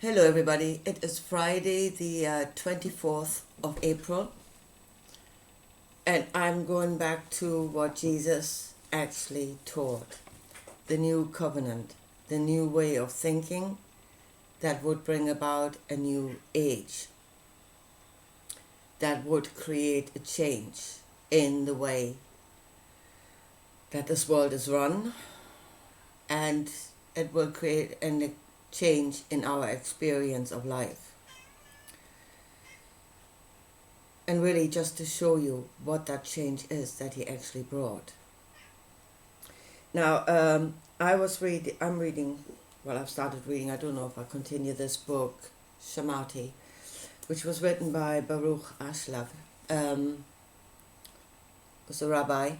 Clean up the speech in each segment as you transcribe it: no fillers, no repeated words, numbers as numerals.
Hello, everybody. It is Friday, the 24th of April, and I'm going back to what Jesus actually taught, the new covenant, the new way of thinking that would bring about a new age, that would create a change in the way that this world is run, and it will create a change in our experience of life. And really just to show you what that change is that he actually brought. Now, I'm reading, well, I've started reading, I don't know if I continue this book, Shamati, which was written by Baruch Ashlag, was a rabbi,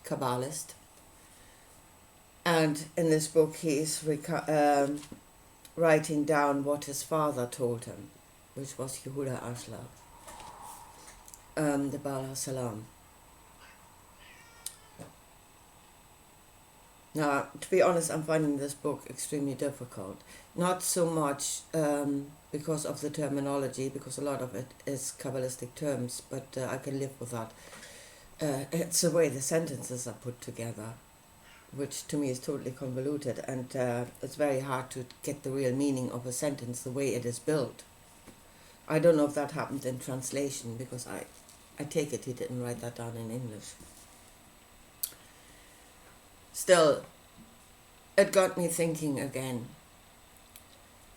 Kabbalist. And in this book, he's writing down what his father told him, which was Yehuda Ashlag, the Baal HaSalam. Now, to be honest, I'm finding this book extremely difficult. Not so much because of the terminology, because a lot of it is Kabbalistic terms, but I can live with that. It's the way the sentences are put together, which to me is totally convoluted, and it's very hard to get the real meaning of a sentence, the way it is built. I don't know if that happened in translation, because I take it he didn't write that down in English. Still, it got me thinking again.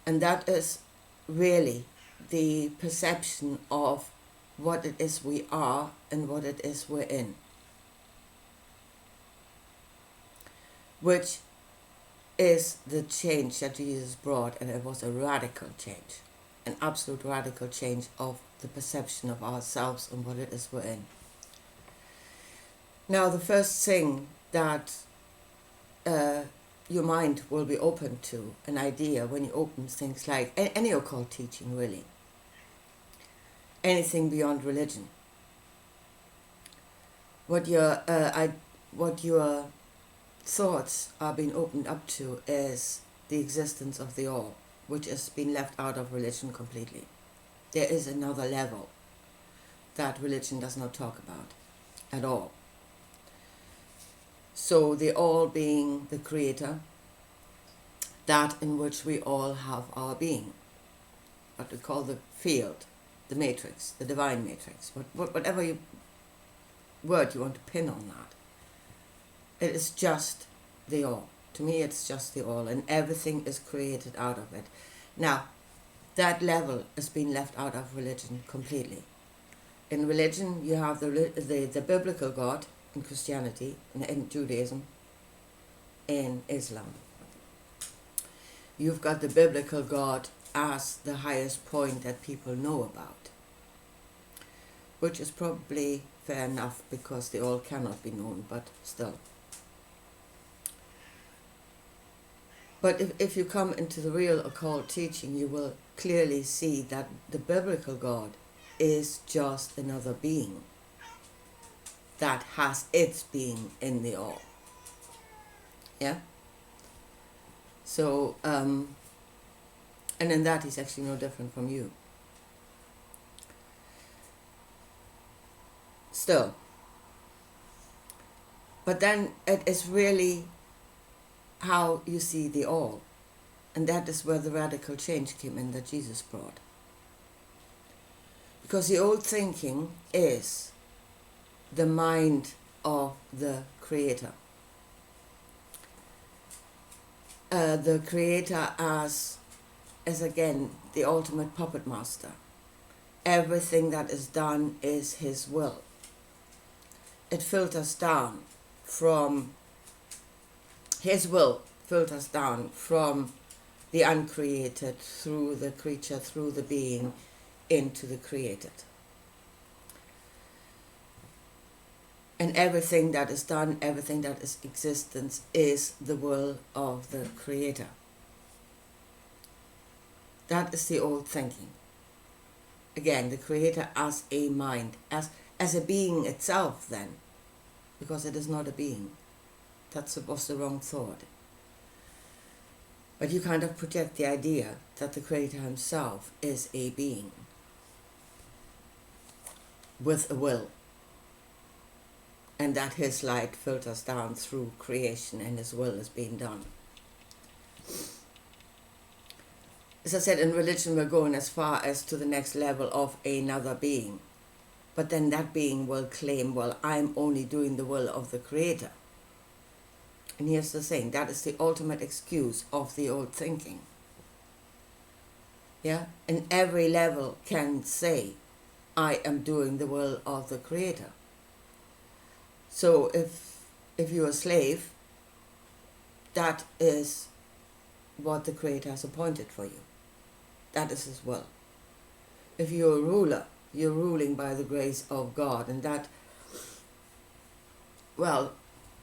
And that is really the perception of what it is we are and what it is we're in. Which is the change that Jesus brought, and it was a radical change. An absolute radical change of the perception of ourselves and what it is we're in. Now, the first thing that your mind will be open to, an idea, when you open things like any occult teaching, really, anything beyond religion. What your thoughts are being opened up to is the existence of the all, which has been left out of religion completely. There is another level that religion does not talk about at all. So the all being the creator, that in which we all have our being, what we call the field, the matrix, the divine matrix, whatever word you want to pin on that. It is just the all. To me, it's just the all, and everything is created out of it. Now, that level has been left out of religion completely. In religion, you have the biblical God, in Christianity, in Judaism, in Islam. You've got the biblical God as the highest point that people know about, which is probably fair enough because they all cannot be known, but still. But if you come into the real occult teaching, you will clearly see that the biblical God is just another being that has its being in the all. Yeah? So, and in that he's actually no different from you. Still. But then it is really how you see the all. And that is where the radical change came in that Jesus brought. Because the old thinking is the mind of the creator. The creator as again the ultimate puppet master. Everything that is done is his will. It filters down from his will, filters down from the uncreated through the creature, through the being, into the created. And everything that is done, everything that is existence, is the will of the creator. That is the old thinking. Again, the creator as a mind, as a being itself then, because it is not a being. That was the wrong thought. But you kind of project the idea that the Creator himself is a being with a will, and that his light filters down through creation and his will is being done. As I said, in religion we're going as far as to the next level of another being. But then that being will claim, well, I'm only doing the will of the Creator. And here's the thing, that is the ultimate excuse of the old thinking. Yeah? And every level can say, I am doing the will of the Creator. So if you're a slave, that is what the Creator has appointed for you. That is his will. If you're a ruler, you're ruling by the grace of God, and that, well,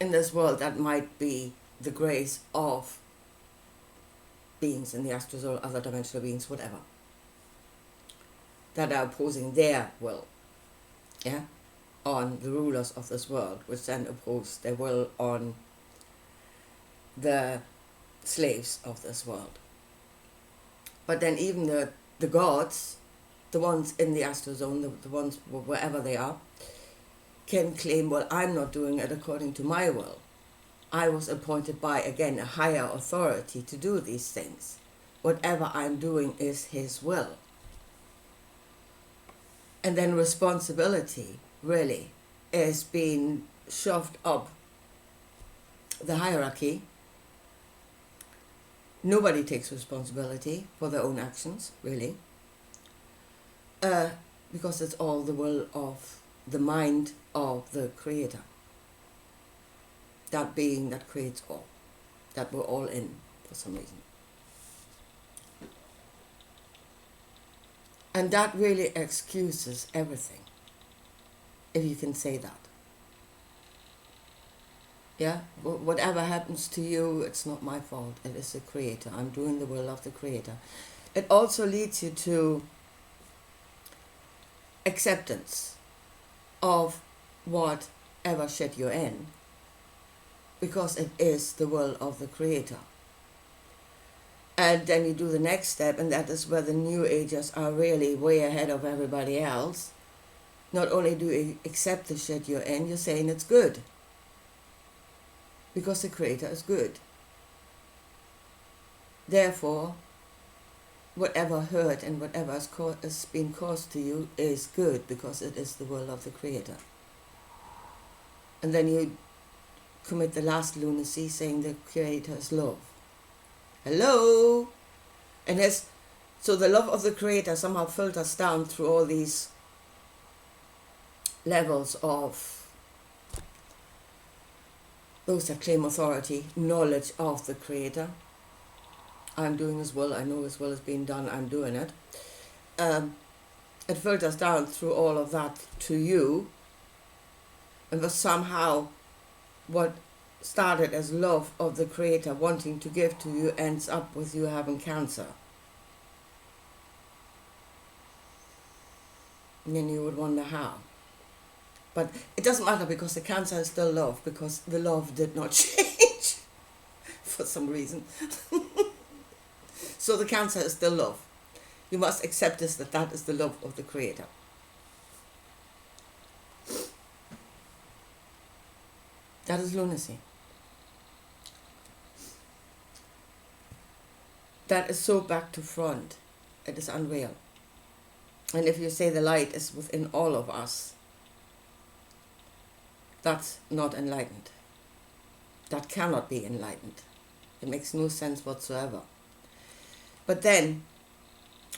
in this world that might be the grace of beings in the astral or other dimensional beings, whatever, that are opposing their will, yeah, on the rulers of this world, which then oppose their will on the slaves of this world. But then even the gods, the ones in the astral zone, the ones wherever they are, can claim, well, I'm not doing it according to my will. I was appointed by, again, a higher authority to do these things. Whatever I'm doing is his will. And then responsibility, really, is being shoved up the hierarchy. Nobody takes responsibility for their own actions, really. Because it's all the will of the mind of the Creator. That being that creates all. That we're all in for some reason. And that really excuses everything, if you can say that. Yeah? Whatever happens to you, it's not my fault. It is the Creator. I'm doing the will of the Creator. It also leads you to acceptance of whatever shit you're in, because it is the will of the Creator. And then you do the next step, and that is where the New Agers are really way ahead of everybody else. Not only do you accept the shit you're in, you're saying it's good. Because the Creator is good. Therefore, whatever hurt and whatever has been caused to you is good, because it is the will of the Creator. And then you commit the last lunacy, saying the Creator is love. Hello? And so the love of the Creator somehow filters down through all these levels of those that claim authority, knowledge of the Creator. I'm doing his will, I know his will is being done, I'm doing it. It filters down through all of that to you, and was somehow what started as love of the Creator wanting to give to you ends up with you having cancer. And then you would wonder how. But it doesn't matter, because the cancer is still love, because the love did not change for some reason. So the cancer is still love. You must accept this, that is the love of the Creator. That is lunacy. That is so back to front. It is unreal. And if you say the light is within all of us, that's not enlightened. That cannot be enlightened. It makes no sense whatsoever. But then,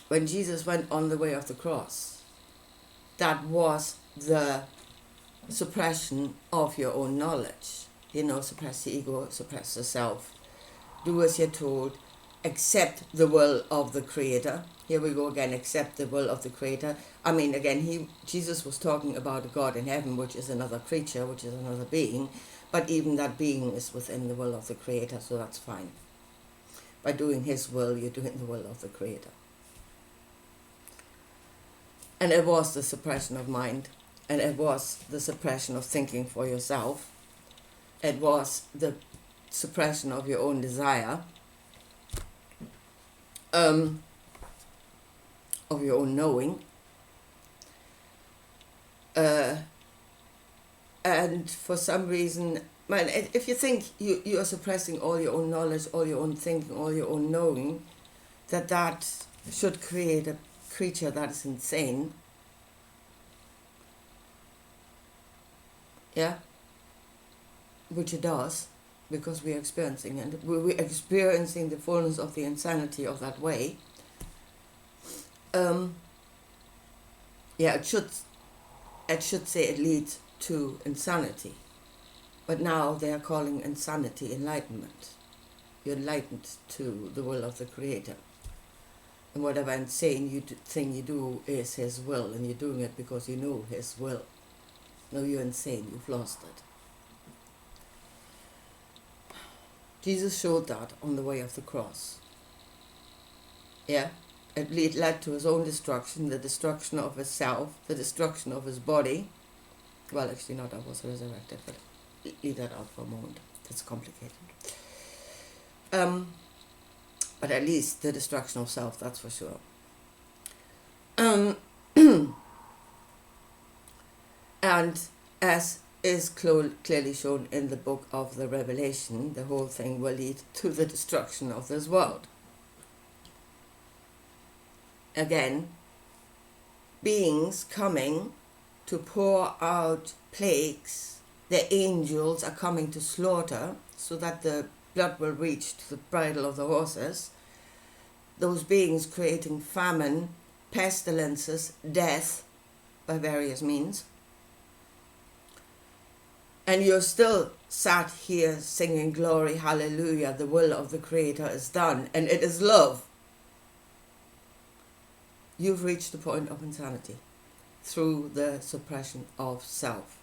when Jesus went on the way of the cross, that was the suppression of your own knowledge. Suppress the ego, suppress the self. Do as you're told. Accept the will of the Creator. Here we go again, accept the will of the Creator. I mean, again, Jesus was talking about a God in heaven, which is another creature, which is another being, but even that being is within the will of the Creator, so that's fine. By doing his will, you're doing the will of the Creator. And it was the suppression of mind, and it was the suppression of thinking for yourself. It was the suppression of your own desire. of your own knowing. And for some reason, man, if you think you are suppressing all your own knowledge, all your own thinking, all your own knowing, that should create a creature that is insane. Yeah, which it does, because we are experiencing it. We're experiencing the fullness of the insanity of that way. Yeah, it should say it leads to insanity. But now they are calling insanity enlightenment. You're enlightened to the will of the Creator. And whatever insane thing you do is His will, and you're doing it because you know His will. No, you're insane, you've lost it. Jesus showed that on the way of the cross. Yeah? It led to His own destruction, the destruction of His self, the destruction of His body. Well, actually not, I was resurrected, but leave that out for a moment. It's complicated. But at least the destruction of self, that's for sure. And as is clearly shown in the book of the Revelation, the whole thing will lead to the destruction of this world. Again, beings coming to pour out plagues, the angels are coming to slaughter so that the blood will reach to the bridle of the horses. Those beings creating famine, pestilences, death by various means. And you're still sat here singing glory, hallelujah, the will of the Creator is done, and it is love. You've reached the point of insanity through the suppression of self,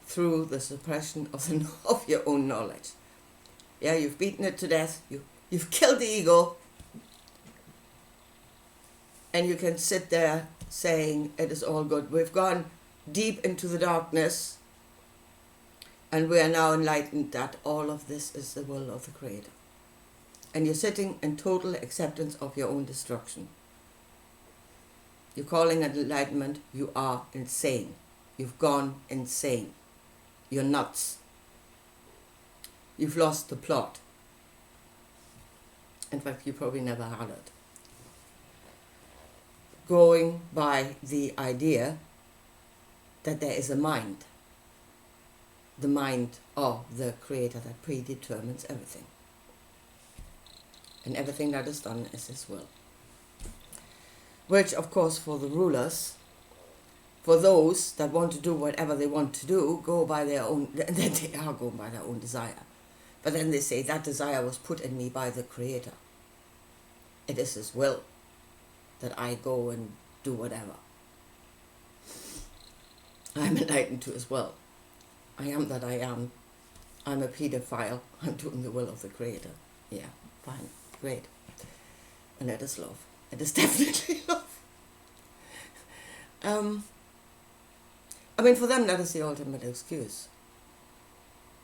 through the suppression of your own knowledge. Yeah, you've beaten it to death, you've killed the ego, and you can sit there saying it is all good. We've gone deep into the darkness, and we are now enlightened that all of this is the will of the Creator. And you're sitting in total acceptance of your own destruction. You're calling it enlightenment, you are insane. You've gone insane. You're nuts. You've lost the plot. In fact, you probably never had it. Going by the idea that there is a mind. The mind of the Creator that predetermines everything. And everything that is done is His will. Which, of course, for the rulers, for those that want to do whatever they want to do, go by their own, then they are going by their own desire. But then they say, that desire was put in me by the Creator. It is His will that I go and do whatever. I'm enlightened to His will. I am that I am. I'm a pedophile. I'm doing the will of the Creator. Yeah, fine, great. And it is love. It is definitely love. I mean, for them, that is the ultimate excuse.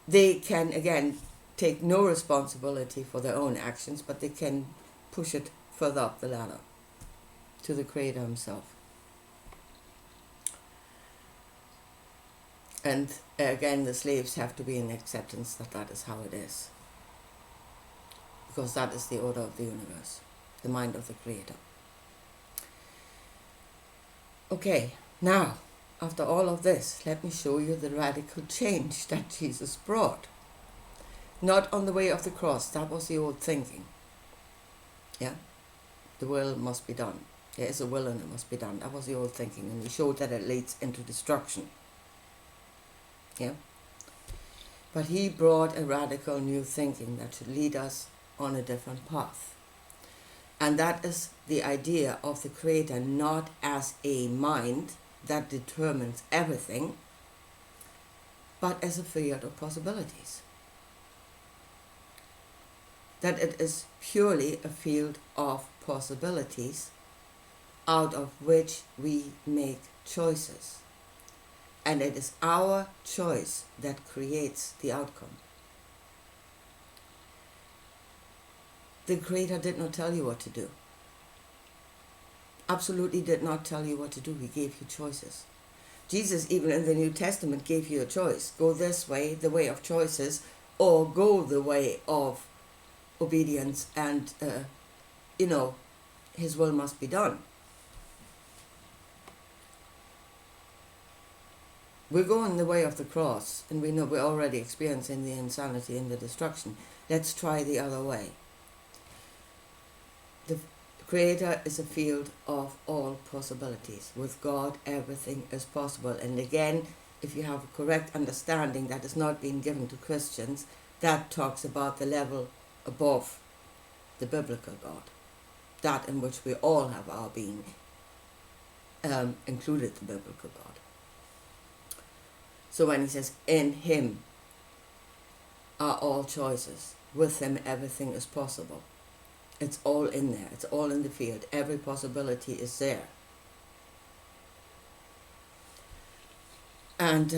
They can, again, take no responsibility for their own actions, but they can push it further up the ladder to the Creator Himself. And again, the slaves have to be in acceptance that that is how it is. Because that is the order of the universe, the mind of the Creator. Okay, now, after all of this, let me show you the radical change that Jesus brought. Not on the way of the cross, that was the old thinking. Yeah, the will must be done. There is a will and it must be done. That was the old thinking, and we showed that it leads into destruction. Yeah, but He brought a radical new thinking that should lead us on a different path. And that is the idea of the Creator not as a mind that determines everything, but as a field of possibilities. That it is purely a field of possibilities out of which we make choices. And it is our choice that creates the outcome. the Creator did not tell you what to do. Absolutely did not tell you what to do. He gave you choices. Jesus, even in the New Testament, gave you a choice. Go this way, the way of choices, or go the way of obedience and, His will must be done. We're going the way of the cross, and we know we're already experiencing the insanity and the destruction. Let's try the other way. The Creator is a field of all possibilities. With God, everything is possible. And again, if you have a correct understanding that is not being given to Christians, that talks about the level above the biblical God, that in which we all have our being, included the biblical God. So when he says, in him are all choices, with him everything is possible. It's all in there. It's all in the field. Every possibility is there. And,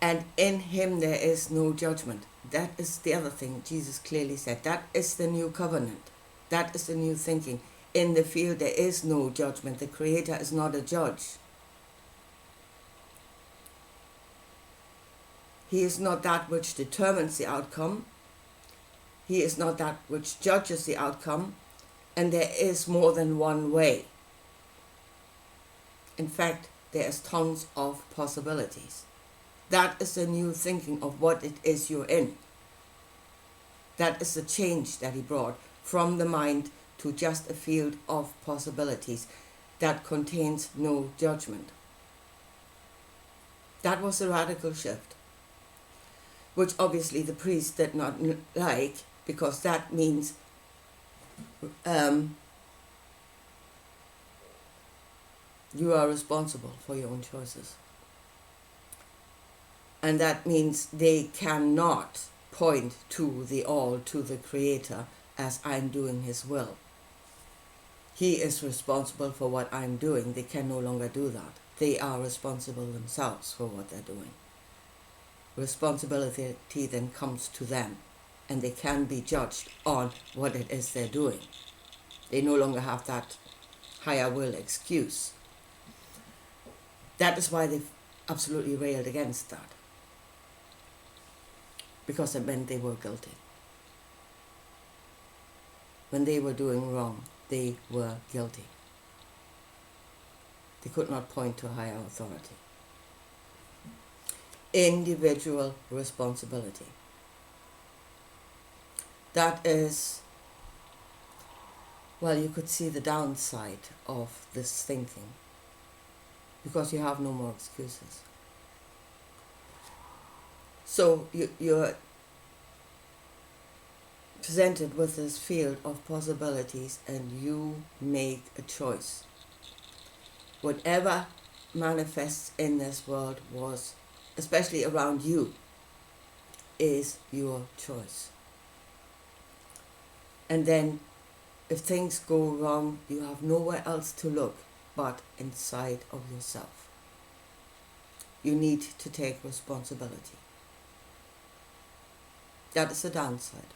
and in him there is no judgment. That is the other thing Jesus clearly said. That is the new covenant. That is the new thinking. In the field there is no judgment. The Creator is not a judge. He is not that which determines the outcome. He is not that which judges the outcome. And there is more than one way. In fact, there is tons of possibilities. That is the new thinking of what it is you're in. That is the change that he brought from the mind to just a field of possibilities that contains no judgment. That was a radical shift, which obviously the priest did not like, because that means you are responsible for your own choices. And that means they cannot point to the all, to the Creator, as I'm doing his will. He is responsible for what I'm doing. They can no longer do that. They are responsible themselves for what they're doing. Responsibility then comes to them, and they can be judged on what it is they're doing. They no longer have that higher will excuse. That is why they've absolutely railed against that, because it meant they were guilty. When they were doing wrong, they were guilty. They could not point to a higher authority. Individual responsibility. That is, well, you could see the downside of this thinking, because you have no more excuses. So you're presented with this field of possibilities, and you make a choice. Whatever manifests in this world was, especially around you, is your choice. And then if things go wrong, you have nowhere else to look but inside of yourself. You need to take responsibility. That is the downside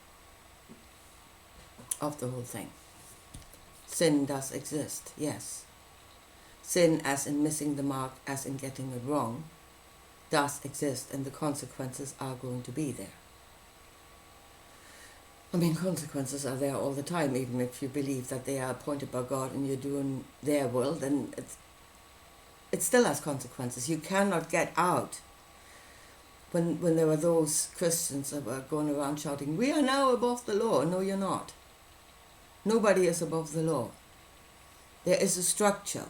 of the whole thing. Sin does exist, yes. Sin, as in missing the mark, as in getting it wrong, does exist, and the consequences are going to be there. I mean, consequences are there all the time. Even if you believe that they are appointed by God and you're doing their will, then it still has consequences. You cannot get out. When there were those Christians that were going around shouting, "We are now above the law." No, you're not. Nobody is above the law. There is a structure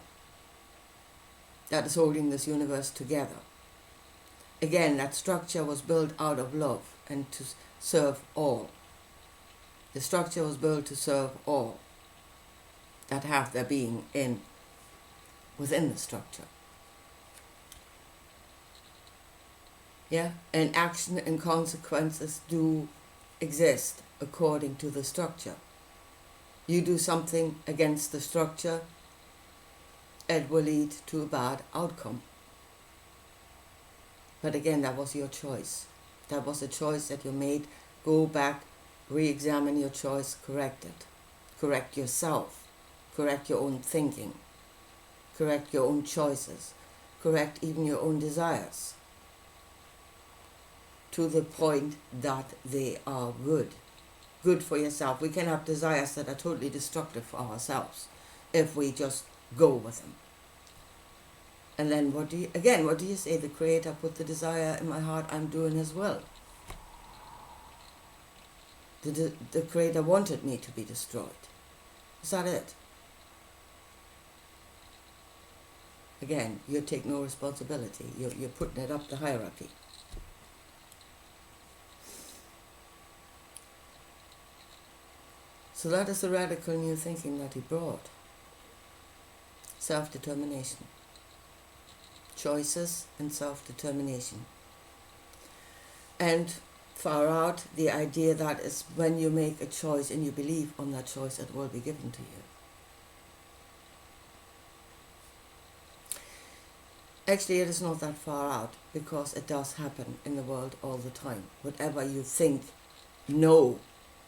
that is holding this universe together. Again, that structure was built out of love and to serve all. The structure was built to serve all that have their being within the structure. Yeah, and action and consequences do exist according to the structure. You do something against the structure, it will lead to a bad outcome. But again, that was your choice. That was a choice that you made. Go back re-examine your choice, correct it. Correct yourself. Correct your own thinking. Correct your own choices. Correct even your own desires. To the point that they are good. Good for yourself. We can have desires that are totally destructive for ourselves if we just go with them. And then what do you say? The Creator put the desire in my heart, I'm doing His will. The Creator wanted me to be destroyed. Is that it? Again, you take no responsibility. You're putting it up the hierarchy. So that is the radical new thinking that He brought. Self-determination. Choices and self-determination. And far out, the idea that is when you make a choice and you believe on that choice, it will be given to you. Actually, it is not that far out, because it does happen in the world all the time. Whatever you think, know,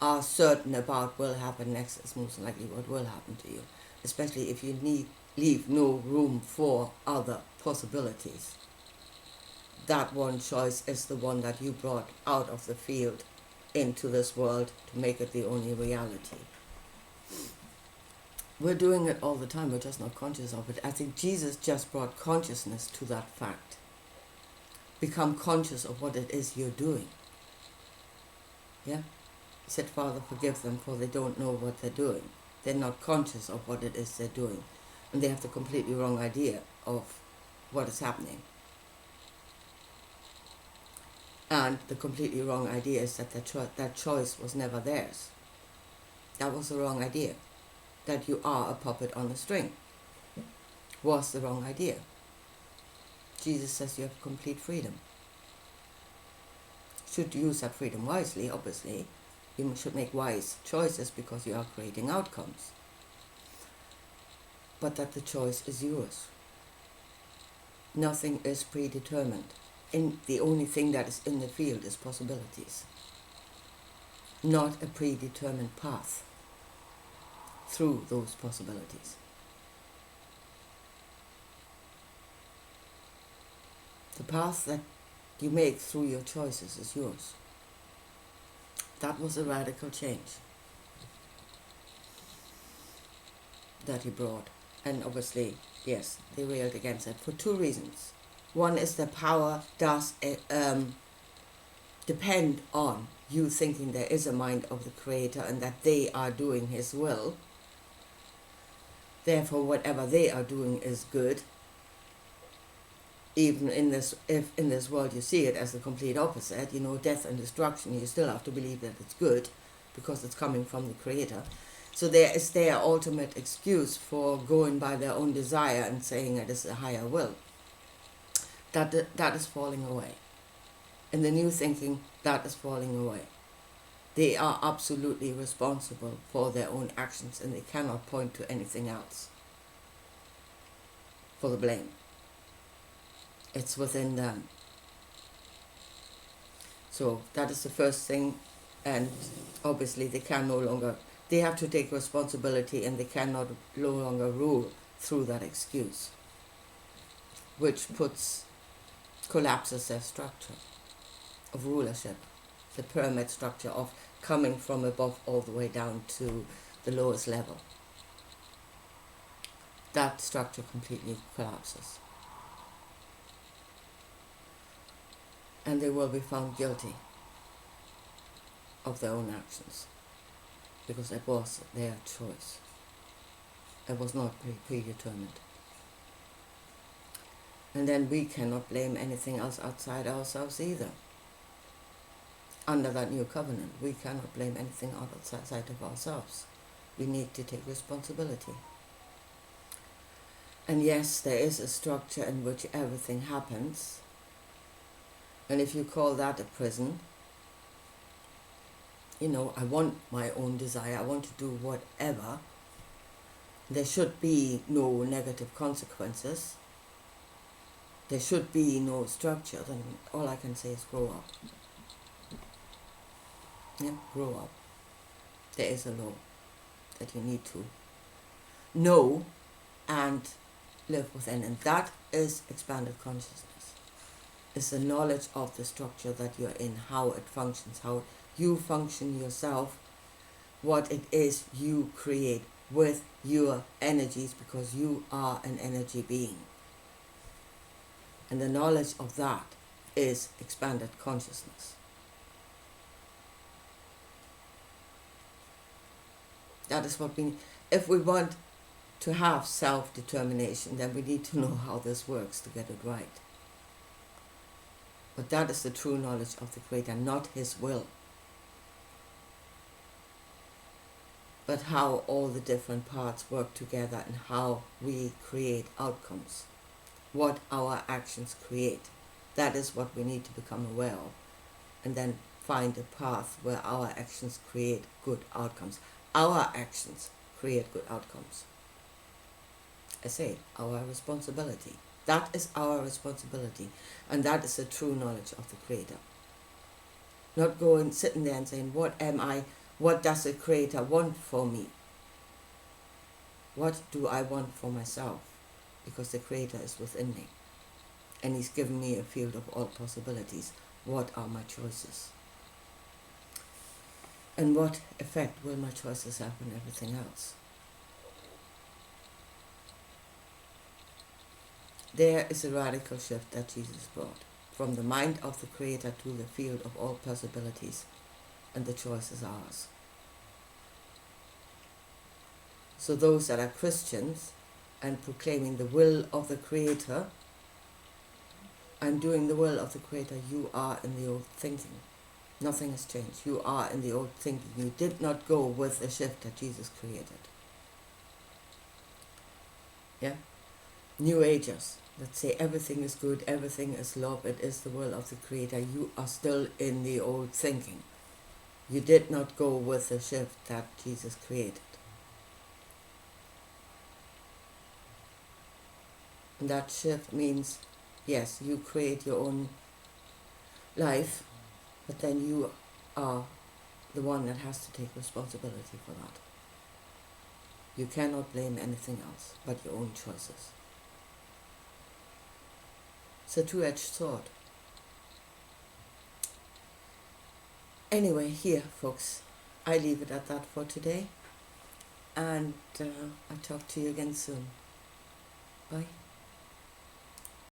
are certain about will happen next is most likely what will happen to you, especially if you leave no room for other possibilities. That one choice is the one that you brought out of the field into this world to make it the only reality. We're doing it all the time, we're just not conscious of it. I think Jesus just brought consciousness to that fact. Become conscious of what it is you're doing. Yeah? He said, Father, forgive them, for they don't know what they're doing. They're not conscious of what it is they're doing. And they have the completely wrong idea of what is happening. And the completely wrong idea is that that choice was never theirs. That was the wrong idea. That you are a puppet on a string was the wrong idea. Jesus says you have complete freedom. Should use that freedom wisely, obviously. You should make wise choices because you are creating outcomes. But that the choice is yours. Nothing is predetermined. The only thing that is in the field is possibilities. Not a predetermined path through those possibilities. The path that you make through your choices is yours. That was a radical change that He brought. And obviously, yes, they railed against it for two reasons. One is the power does depend on you thinking there is a mind of the Creator and that they are doing His will. Therefore, whatever they are doing is good. Even if in this world you see it as the complete opposite, death and destruction, you still have to believe that it's good because it's coming from the Creator. So there is their ultimate excuse for going by their own desire and saying it is a higher will. That is falling away. In the new thinking, that is falling away. They are absolutely responsible for their own actions and they cannot point to anything else for the blame. It's within them. So that is the first thing, and obviously they have to take responsibility and they cannot no longer rule through that excuse, which collapses their structure of rulership, the pyramid structure of coming from above all the way down to the lowest level. That structure completely collapses. And they will be found guilty of their own actions because it was their choice. It was not predetermined. And then we cannot blame anything else outside ourselves either. Under that new covenant, we cannot blame anything outside of ourselves. We need to take responsibility. And yes, there is a structure in which everything happens. And if you call that a prison, I want my own desire, I want to do whatever. There should be no negative consequences. There should be no structure. Then all I can say is grow up. Yeah, grow up. There is a law that you need to know and live within, and that is expanded consciousness. It's the knowledge of the structure that you're in, how it functions, how you function yourself, what it is you create with your energies, because you are an energy being. And the knowledge of that is expanded consciousness. That is what we need. If we want to have self-determination, then we need to know how this works to get it right. But that is the true knowledge of the Creator, not His will, but how all the different parts work together and how we create outcomes, what our actions create. That is what we need to become aware of, and then find a path where our actions create good outcomes. Our actions create good outcomes. I say, our responsibility. That is our responsibility, and that is the true knowledge of the Creator. Not going, sitting there and saying, what am I? What does the Creator want for me? What do I want for myself? Because the Creator is within me, and He's given me a field of all possibilities. What are my choices? And what effect will my choices have on everything else? There is a radical shift that Jesus brought, from the mind of the Creator to the field of all possibilities, and the choice is ours. So those that are Christians and proclaiming the will of the Creator and doing the will of the Creator, you are in the old thinking. Nothing has changed. You are in the old thinking. You did not go with the shift that Jesus created. Yeah? New Agers that say everything is good, everything is love, it is the will of the Creator. You are still in the old thinking. You did not go with the shift that Jesus created. And that shift means, yes, you create your own life, but then you are the one that has to take responsibility for that. You cannot blame anything else but your own choices. It's a two-edged sword. Anyway, here, folks, I leave it at that for today. And I'll talk to you again soon. Bye.